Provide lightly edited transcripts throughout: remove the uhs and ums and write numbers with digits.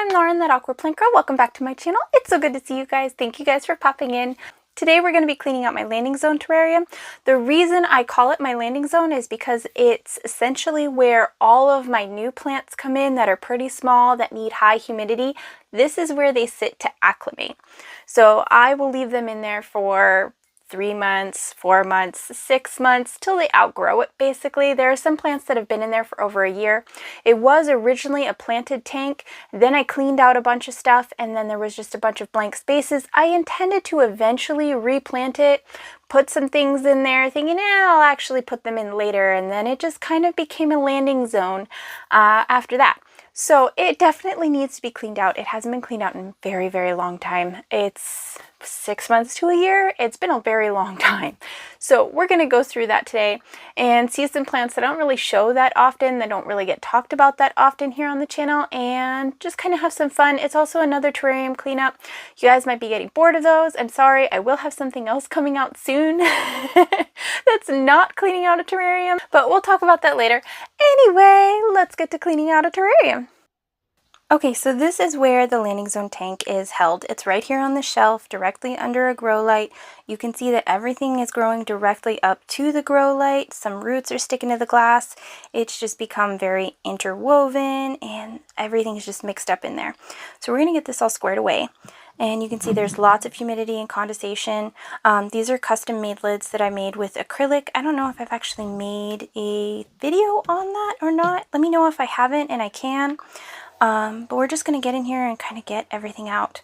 I'm Lauren, that awkward plant girl. Welcome back to my channel. It's so good to see you guys. Thank you guys for popping in. Today we're going to be cleaning out my landing zone terrarium. The reason I call it my landing zone is because it's essentially where all of my new plants come in that are pretty small, that need high humidity. This is where they sit to acclimate. So I will leave them in there for 3 months, 4 months, 6 months, till they outgrow it basically. There are some plants that have been in there for over a year. It was originally a planted tank, then I cleaned out a bunch of stuff, and then there was just a bunch of blank spaces. I intended to eventually replant it, put some things in there, thinking, I'll actually put them in later, and then it just kind of became a landing zone after that. So it definitely needs to be cleaned out. It hasn't been cleaned out in a very, very long time. It's 6 months to a year. It's been a very long time. So we're going to go through that today and see some plants that don't really show that often, that don't really get talked about that often here on the channel, and just kind of have some fun. It's also another terrarium cleanup. You guys might be getting bored of those. I'm sorry. I will have something else coming out soon that's not cleaning out a terrarium, but we'll talk about that later. Anyway, let's get to cleaning out a terrarium. Okay, so this is where the landing zone tank is held. It's right here on the shelf, directly under a grow light. You can see that everything is growing directly up to the grow light. Some roots are sticking to the glass. It's just become very interwoven and everything's just mixed up in there. So we're going to get this all squared away. And you can see there's lots of humidity and condensation. These are custom made lids that I made with acrylic. I don't know if I've actually made a video on that or not. Let me know if I haven't, and I can. But we're just going to get in here and kind of get everything out.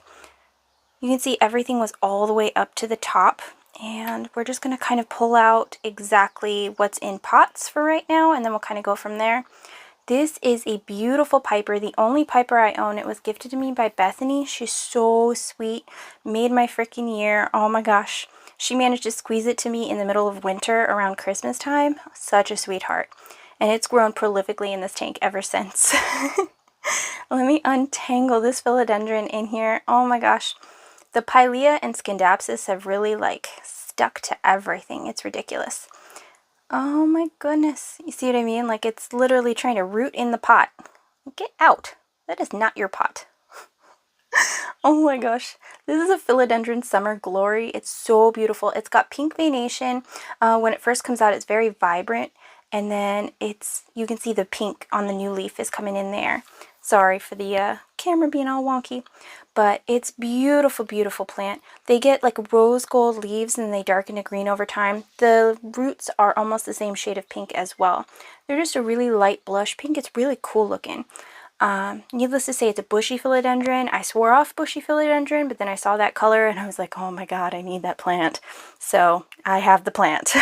You can see everything was all the way up to the top, and we're just going to kind of pull out exactly what's in pots for right now, and then we'll kind of go from there. This is a beautiful piper, the only piper I own. It was gifted to me by Bethany. She's so sweet, made my freaking year. Oh my gosh. She managed to squeeze it to me in the middle of winter around Christmas time. Such a sweetheart. And it's grown prolifically in this tank ever since. Let me untangle this philodendron in here. Oh my gosh. The Pilea and Scindapsus have really stuck to everything. It's ridiculous. Oh my goodness. You see what I mean? Like, it's literally trying to root in the pot. Get out. That is not your pot. Oh my gosh. This is a Philodendron Summer Glory. It's so beautiful. It's got pink veination. When it first comes out, it's very vibrant. And then you can see the pink on the new leaf is coming in there. Sorry for the camera being all wonky, but it's beautiful, beautiful plant. They get like rose gold leaves and they darken to green over time. The roots are almost the same shade of pink as well. They're just a really light blush pink. It's really cool looking. Needless to say, it's a bushy philodendron. I swore off bushy philodendron, but then I saw that color and I was like, oh my god, I need that plant. So I have the plant.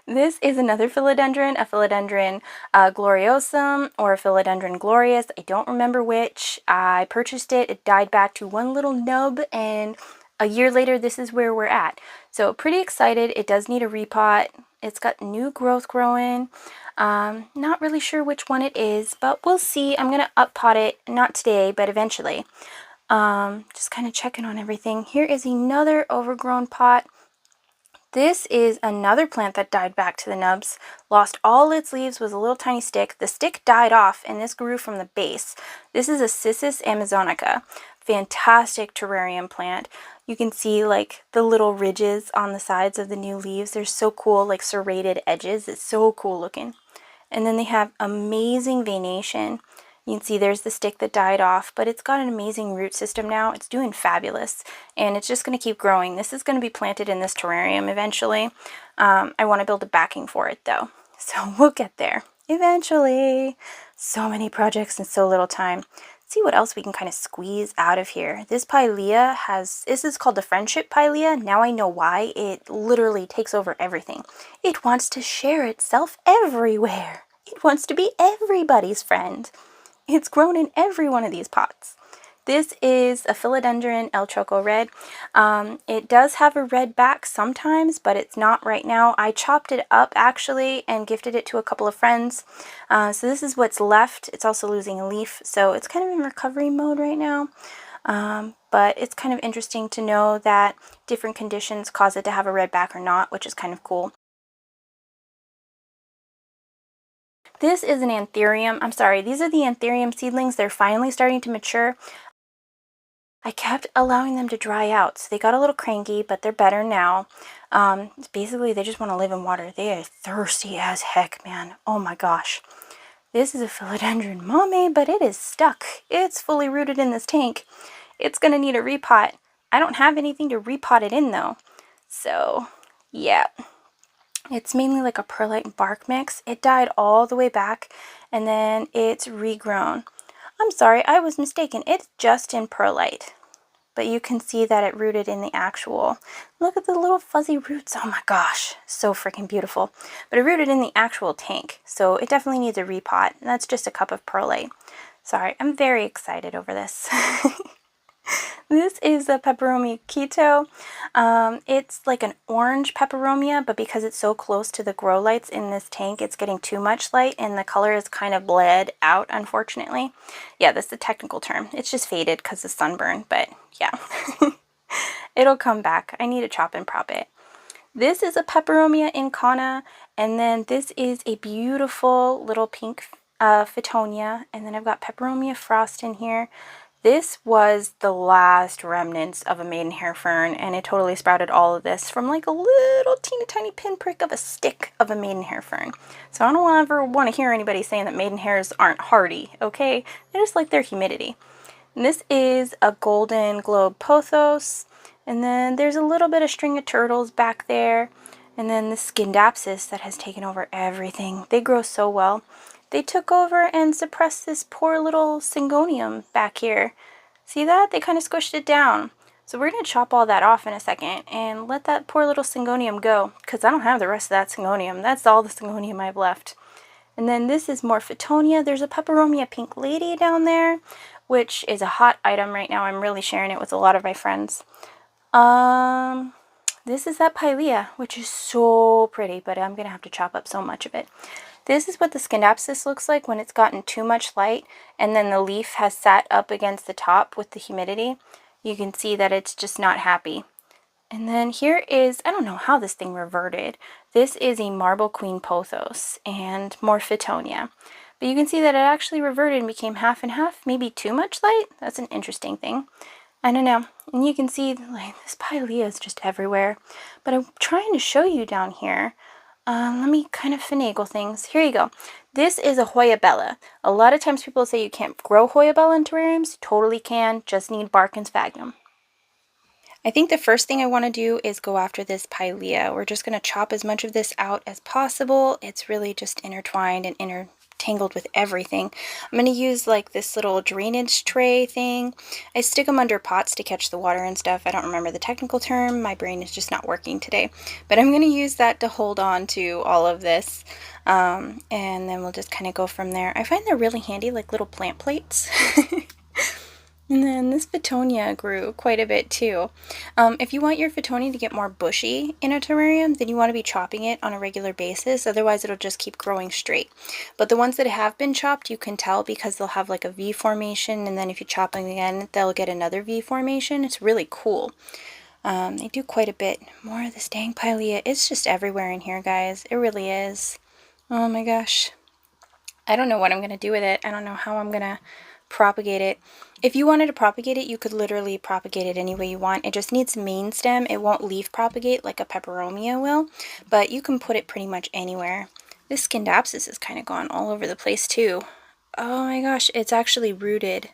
This is another philodendron, a Philodendron gloriosum or a Philodendron glorious. I don't remember which. I purchased it. It died back to one little nub, and a year later, this is where we're at. So pretty excited. It does need a repot. It's got new growth growing. Not really sure which one it is, but we'll see. I'm going to up pot it, not today, but eventually. Just kind of checking on everything. Here is another overgrown pot. This is another plant that died back to the nubs, lost all its leaves, was a little tiny stick. The stick died off and this grew from the base. This is a Cissus amazonica. Fantastic terrarium plant. You can see like the little ridges on the sides of the new leaves. They're so cool, like serrated edges. It's so cool looking. And then they have amazing veination. You can see there's the stick that died off, but it's got an amazing root system now. It's doing fabulous, and it's just going to keep growing. This is going to be planted in this terrarium eventually. I want to build a backing for it, though, so we'll get there eventually. So many projects in so little time. Let's see what else we can kind of squeeze out of here. This Pilea this is called the Friendship Pilea. Now I know why. It literally takes over everything. It wants to share itself everywhere. It wants to be everybody's friend. It's grown in every one of these pots. This is a Philodendron El Choco Red. It does have a red back sometimes, but it's not right now. I chopped it up actually and gifted it to a couple of friends. So this is what's left. It's also losing a leaf, so it's kind of in recovery mode right now. But it's kind of interesting to know that different conditions cause it to have a red back or not, which is kind of cool. This is an anthurium. I'm sorry, these are the anthurium seedlings. They're finally starting to mature. I kept allowing them to dry out, so they got a little cranky, but they're better now. Basically, they just want to live in water. They are thirsty as heck, man. Oh my gosh. This is a philodendron mame, but it is stuck. It's fully rooted in this tank. It's going to need a repot. I don't have anything to repot it in, though. So, yeah. It's mainly like a perlite and bark mix. It died all the way back, and then it's regrown. I'm sorry, I was mistaken. It's just in perlite. But you can see that it rooted in the actual. Look at the little fuzzy roots. Oh my gosh, so freaking beautiful. But it rooted in the actual tank, so it definitely needs a repot. And that's just a cup of perlite. Sorry, I'm very excited over this. This is a Peperomia keto. It's like an orange Peperomia, but because it's so close to the grow lights in this tank, it's getting too much light and the color is kind of bled out, unfortunately. Yeah, that's the technical term. It's just faded because of sunburn, but yeah. It'll come back. I need to chop and prop it. This is a Peperomia incana, and then this is a beautiful little pink Phytonia, and then I've got Peperomia frost in here. This was the last remnants of a maidenhair fern, and it totally sprouted all of this from like a little teeny tiny pinprick of a stick of a maidenhair fern. So I don't ever want to hear anybody saying that maidenhairs aren't hardy, okay? They just like their humidity. And this is a golden globe pothos, and then there's a little bit of string of turtles back there, and then the Scindapsus that has taken over everything. They grow so well. They took over and suppressed this poor little syngonium back here. See that? They kind of squished it down. So we're going to chop all that off in a second and let that poor little syngonium go, because I don't have the rest of that syngonium. That's all the syngonium I've left. And then this is more Phytonia. There's a Peperomia pink lady down there, which is a hot item right now. I'm really sharing it with a lot of my friends. This is that Pilea, which is so pretty, but I'm going to have to chop up so much of it. This is what the Scindapsus looks like when it's gotten too much light and then the leaf has sat up against the top with the humidity. You can see that it's just not happy. And then here is, I don't know how this thing reverted. This is a Marble Queen Pothos and more Phytonia. But you can see that it actually reverted and became half and half, maybe too much light. That's an interesting thing. I don't know. And you can see like this Pilea is just everywhere. But I'm trying to show you down here. Let me kind of finagle things. Here you go. This is a Hoyabella. A lot of times people say you can't grow Hoyabella in terrariums. You totally can. Just need bark and sphagnum. I think the first thing I want to do is go after this Pilea. We're just going to chop as much of this out as possible. It's really just intertwined and intertangled with everything. I'm going to use like this little drainage tray thing. I stick them under pots to catch the water and stuff. I don't remember the technical term. My brain is just not working today. But I'm going to use that to hold on to all of this. And then we'll just kind of go from there. I find they're really handy, like little plant plates. And then this Phytonia grew quite a bit too. If you want your Phytonia to get more bushy in a terrarium, then you want to be chopping it on a regular basis. Otherwise, it'll just keep growing straight. But the ones that have been chopped, you can tell because they'll have like a V formation. And then if you chop them again, they'll get another V formation. It's really cool. They do quite a bit. More of this dang Pilea. It's just everywhere in here, guys. It really is. Oh my gosh. I don't know what I'm going to do with it. I don't know how I'm going to propagate it. If you wanted to propagate it, you could literally propagate it any way you want. It just needs main stem. It won't leaf propagate like a Peperomia will, but you can put it pretty much anywhere. This Scindapsus is kind of gone all over the place too. Oh my gosh, it's actually rooted.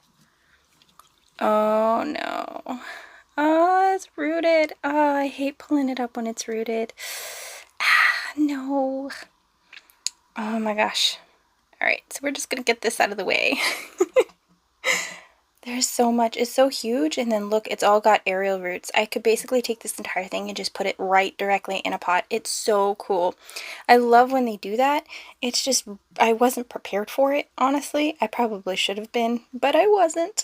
Oh no. Oh, it's rooted. Oh, I hate pulling it up when it's rooted. Ah, no. Oh my gosh. Alright, so we're just going to get this out of the way. There's so much. It's so huge, and then look, it's all got aerial roots. I could basically take this entire thing and just put it right directly in a pot. It's so cool. I love when they do that. It's just, I wasn't prepared for it, honestly. I probably should have been, but I wasn't.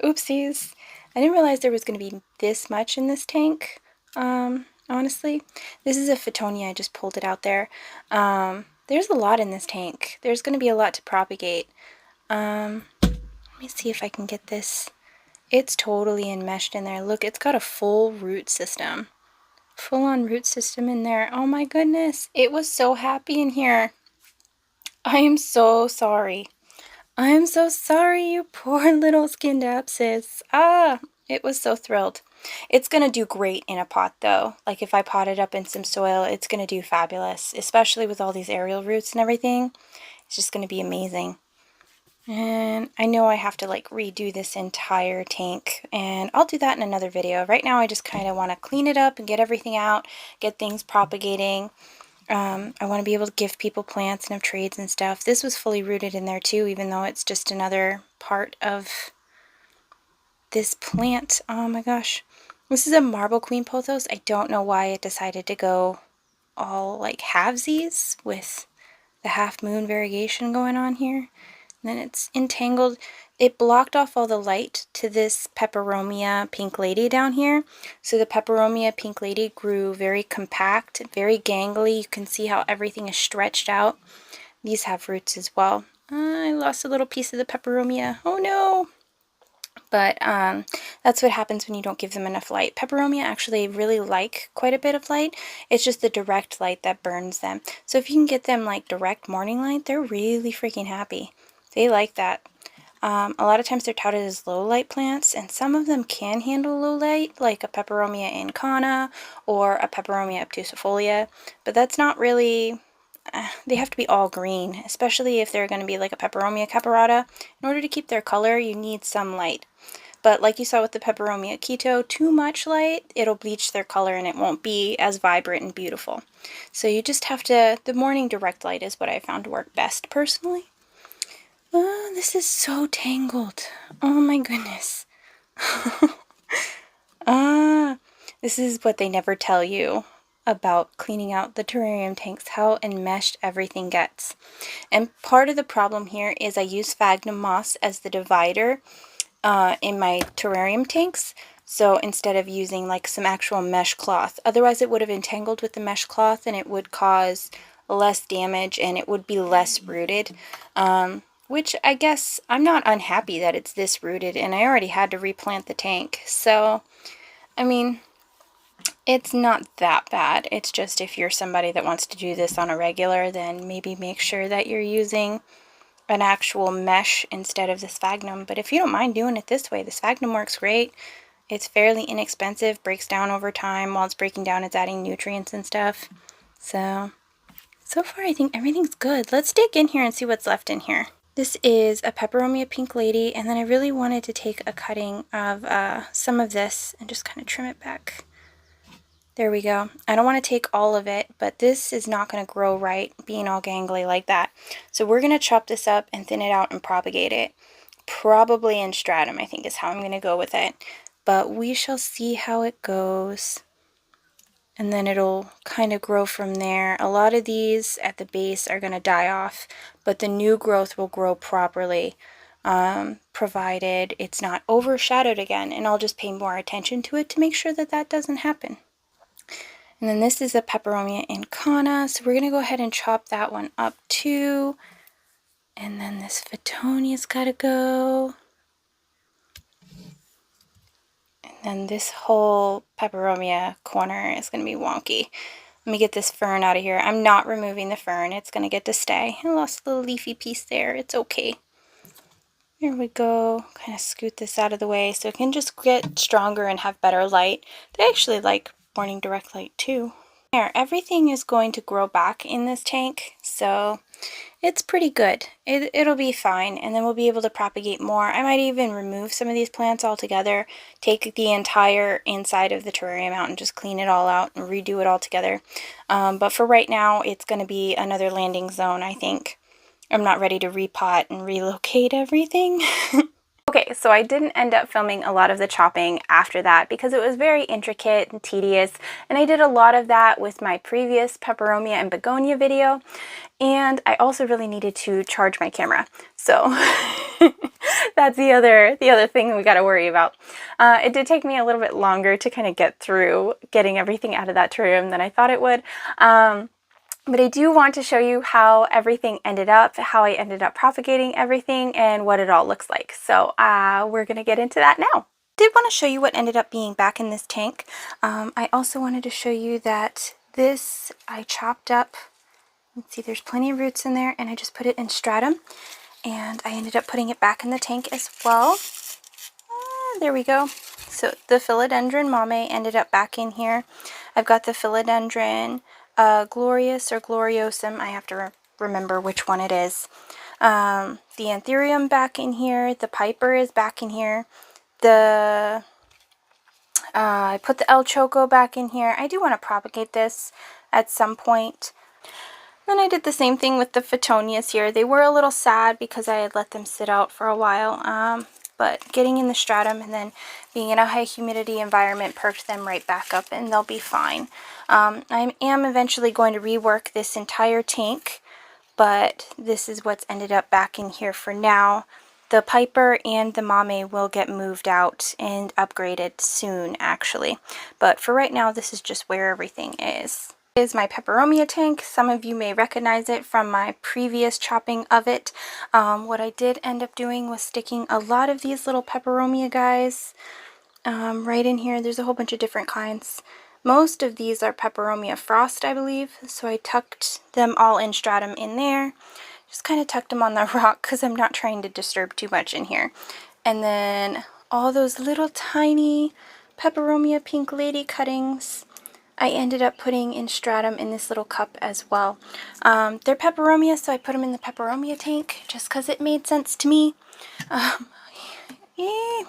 Oopsies. I didn't realize there was going to be this much in this tank, honestly. This is a Phytonia. I just pulled it out there. There's a lot in this tank. There's going to be a lot to propagate. Let me see if I can get this. It's totally enmeshed in there. Look, it's got a full root system. Full-on root system in there. Oh my goodness. It was so happy in here. I am so sorry. I am so sorry, you poor little skinned abscess. Ah, it was so thrilled. It's going to do great in a pot, though. Like, if I pot it up in some soil, it's going to do fabulous, especially with all these aerial roots and everything. It's just going to be amazing. And I know I have to, like, redo this entire tank, and I'll do that in another video. Right now, I just kind of want to clean it up and get everything out, get things propagating. I want to be able to give people plants and have trades and stuff. This was fully rooted in there too, even though it's just another part of this plant. Oh my gosh. This is a marble queen pothos. I don't know why it decided to go all like halvesies with the half moon variegation going on here. And then it's entangled. It blocked off all the light to this Peperomia pink lady down here. So the Peperomia pink lady grew very compact, very gangly. You can see how everything is stretched out. These have roots as well. I lost a little piece of the Peperomia. Oh no! But that's what happens when you don't give them enough light. Peperomia actually really like quite a bit of light. It's just the direct light that burns them. So if you can get them like direct morning light, they're really freaking happy. They like that. A lot of times they're touted as low light plants, and some of them can handle low light, like a Peperomia incana or a Peperomia obtusifolia, but that's not really, they have to be all green, especially if they're going to be like a Peperomia caparata. In order to keep their color, you need some light. But like you saw with the Peperomia keto, too much light, it'll bleach their color and it won't be as vibrant and beautiful. So you just have to, the morning direct light is what I found to work best personally. Oh, this is so tangled. Oh my goodness. This is what they never tell you about cleaning out the terrarium tanks, how enmeshed everything gets. And part of the problem here is I use sphagnum moss as the divider in my terrarium tanks. So instead of using like some actual mesh cloth, otherwise it would have entangled with the mesh cloth and it would cause less damage and it would be less rooted. Which I guess I'm not unhappy that it's this rooted, and I already had to replant the tank. So, I mean, it's not that bad. It's just if you're somebody that wants to do this on a regular, then maybe make sure that you're using an actual mesh instead of the sphagnum. But if you don't mind doing it this way, the sphagnum works great. It's fairly inexpensive, breaks down over time. While it's breaking down, it's adding nutrients and stuff. So far I think everything's good. Let's dig in here and see what's left in here. This is a Peperomia pink lady, and then I really wanted to take a cutting of some of this and just kind of trim it back. There we go. I don't want to take all of it, but this is not going to grow right being all gangly like that. So we're going to chop this up and thin it out and propagate it. Probably in stratum, I think is how I'm going to go with it. But we shall see how it goes. And then it'll kind of grow from there. A lot of these at the base are going to die off, but the new growth will grow properly, provided it's not overshadowed again, and I'll just pay more attention to it to make sure that that doesn't happen. And then this is a Peperomia incana, so we're going to go ahead and chop that one up too. And then this Photonia's got to go. And this whole Peperomia corner is going to be wonky. Let me get this fern out of here. I'm not removing the fern. It's going to get to stay. I lost a little leafy piece there. It's okay. There we go. Kind of scoot this out of the way so it can just get stronger and have better light. They actually like morning direct light too. There, everything is going to grow back in this tank, so it's pretty good. It'll be fine, and then we'll be able to propagate more. I might even remove some of these plants altogether, take the entire inside of the terrarium out and just clean it all out and redo it all together. But for right now, it's going to be another landing zone, I think. I'm not ready to repot and relocate everything. Okay, so I didn't end up filming a lot of the chopping after that because it was very intricate and tedious, and I did a lot of that with my previous Peperomia and Begonia video, and I also really needed to charge my camera, so that's the other thing we got to worry about. It did take me a little bit longer to kind of get through getting everything out of that terrarium than I thought it would. But I do want to show you how everything ended up, how I ended up propagating everything, and what it all looks like. So we're going to get into that now. I did want to show you what ended up being back in this tank. I also wanted to show you that this I chopped up You can see there's plenty of roots in there, and I just put it in stratum, and I ended up putting it back in the tank as well. There we go. So the Philodendron mame ended up back in here. I've got the Philodendron glorious or gloriosum. I have to remember which one it is. The Anthurium back in here. The Piper is back in here. I put the El Choco back in here. I do want to propagate this at some point. Then I did the same thing with the Photonias here. They were a little sad because I had let them sit out for a while. But getting in the stratum and then being in a high humidity environment perked them right back up, and they'll be fine. I am eventually going to rework this entire tank, but this is what's ended up back in here for now. The Piper and the Mame will get moved out and upgraded soon, actually. But for right now, this is just where everything is. Is my Peperomia tank. Some of you may recognize it from my previous chopping of it. What I did end up doing was sticking a lot of these little Peperomia guys right in here. There's a whole bunch of different kinds. Most of these are Peperomia Frost, I believe, so I tucked them all in stratum in there. Just kind of tucked them on the rock because I'm not trying to disturb too much in here. And then all those little tiny Peperomia Pink Lady cuttings I ended up putting in stratum in this little cup as well. They're Peperomia, so I put them in the Peperomia tank just because it made sense to me. Yeah.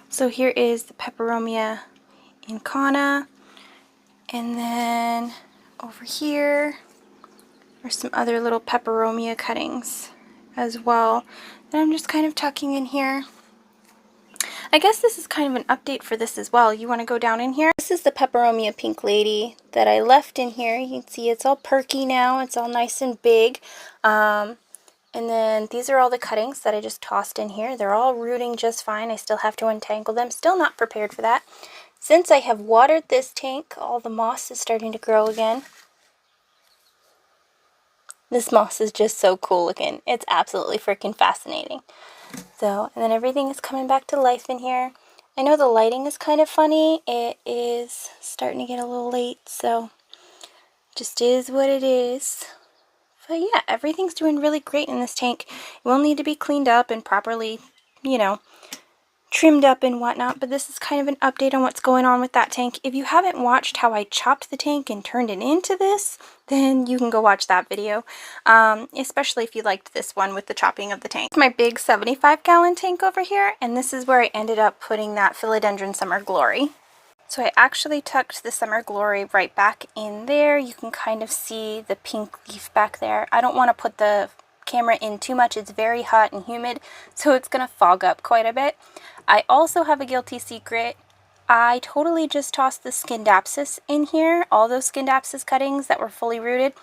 So here is the Peperomia incana, and then over here are some other little Peperomia cuttings as well that I'm just kind of tucking in here. I guess this is kind of an update for this as well. You want to go down in here? This is the Peperomia Pink Lady that I left in here. You can see it's all perky now. It's all nice and big. And then these are all the cuttings that I just tossed in here. They're all rooting just fine. I still have to untangle them. Still not prepared for that. Since I have watered this tank, all the moss is starting to grow again. This moss is just so cool looking. It's absolutely freaking fascinating. So, and then everything is coming back to life in here. I know the lighting is kind of funny. It is starting to get a little late, so just is what it is. But yeah, everything's doing really great in this tank. It will need to be cleaned up and properly, you know, trimmed up and whatnot, but this is kind of an update on what's going on with that tank. If you haven't watched how I chopped the tank and turned it into this, then you can go watch that video, especially if you liked this one with the chopping of the tank. It's my big 75-gallon tank over here, and this is where I ended up putting that Philodendron Summer Glory. So I actually tucked the Summer Glory right back in there. You can kind of see the pink leaf back there. I don't want to put the camera in too much. It's very hot and humid, so it's going to fog up quite a bit. I also have a guilty secret. I totally just tossed the Scindapsus in here. All those Scindapsus cuttings that were fully rooted,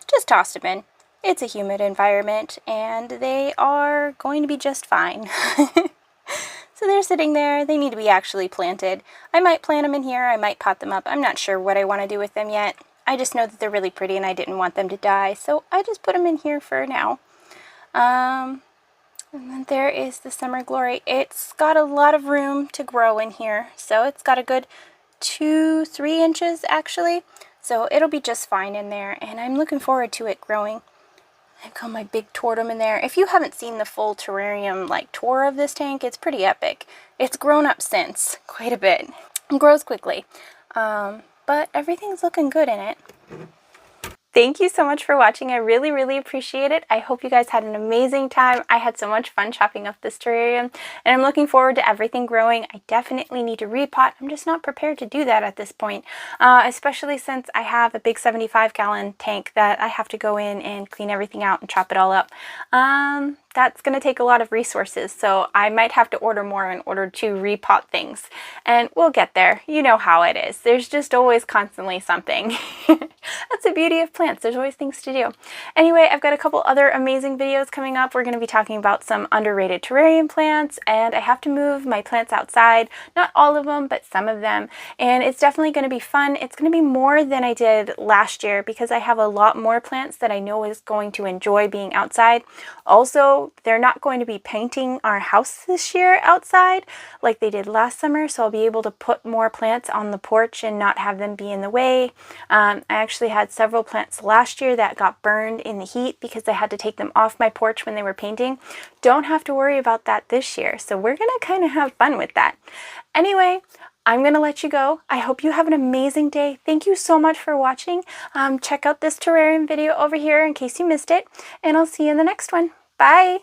just tossed them in. It's a humid environment, and they are going to be just fine. So they're sitting there. They need to be actually planted. I might plant them in here. I might pot them up. I'm not sure what I want to do with them yet. I just know that they're really pretty, and I didn't want them to die, so I just put them in here for now. And then there is the Summer Glory. It's got a lot of room to grow in here, so it's got a good 2-3 inches actually, so it'll be just fine in there, and I'm looking forward to it growing. I've got my big tortum in there. If you haven't seen the full terrarium tour of this tank, it's pretty epic. It's grown up since quite a bit. It grows quickly, but everything's looking good in it. Thank you so much for watching. I really, really appreciate it. I hope you guys had an amazing time. I had so much fun chopping up this terrarium, and I'm looking forward to everything growing. I definitely need to repot. I'm just not prepared to do that at this point, especially since I have a big 75-gallon tank that I have to go in and clean everything out and chop it all up. That's going to take a lot of resources, so I might have to order more in order to repot things, and we'll get there. You know how it is. There's just always constantly something. That's the beauty of plants. There's always things to do. Anyway, I've got a couple other amazing videos coming up. We're going to be talking about some underrated terrarium plants, and I have to move my plants outside. Not all of them, but some of them, and it's definitely going to be fun. It's going to be more than I did last year because I have a lot more plants that I know is going to enjoy being outside. Also, so they're not going to be painting our house this year outside like they did last summer, so I'll be able to put more plants on the porch and not have them be in the way. I actually had several plants last year that got burned in the heat because I had to take them off my porch when they were painting. Don't have to worry about that this year, so we're gonna kind of have fun with that. Anyway, I'm going to let you go. I hope you have an amazing day. Thank you so much for watching. Check out this terrarium video over here in case you missed it, and I'll see you in the next one. Bye!